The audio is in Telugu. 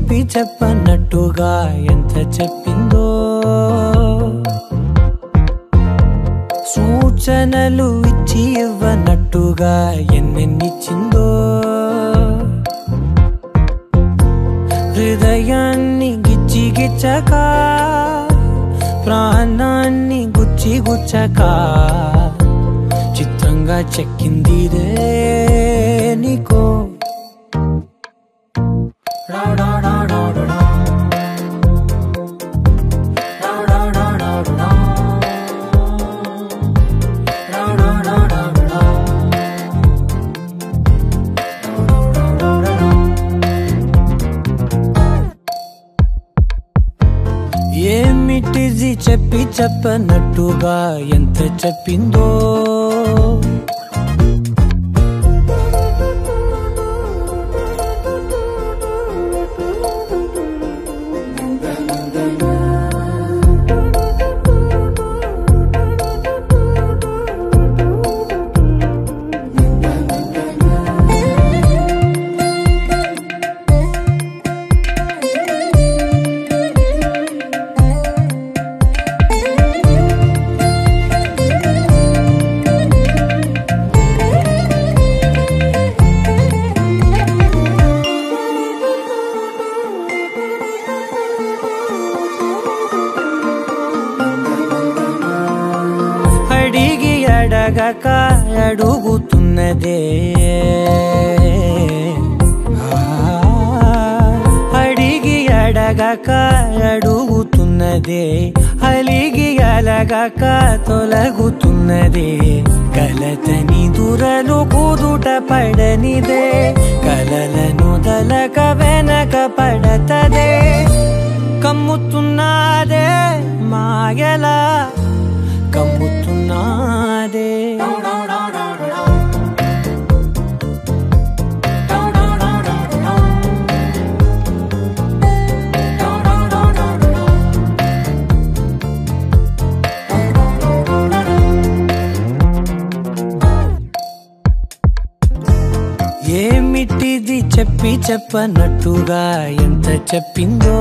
చెప్పి చెప్పనట్టుగా ఎంత చెప్పిందో సూచనలు ఇచ్చి ఇవ్వనట్టుగా ఎన్నెన్నిచ్చిందో హృదయాన్ని గిచ్చి గిచ్చక ప్రాణాన్ని గుచ్చి గుచ్చక చిత్రంగా చెక్కిందిరే నీకో ఏమిటిది చెప్పి చెప్పనట్టుగా ఎంత చెప్పిందో అడిగి అడగక అడుగుతున్నదే అడిగి అడగక అడుగుతున్నదే అలిగి అలగక తొలగుతున్నదే కలతని దురలు కుదుట పడనిదే కలలను దలక వెనక పడతదే కమ్ముతున్నదే మాయలా కమ్ముతున్నదే ఏమిటిది చెప్పి చెప్పనట్టుగా ఎంత చెప్పిందో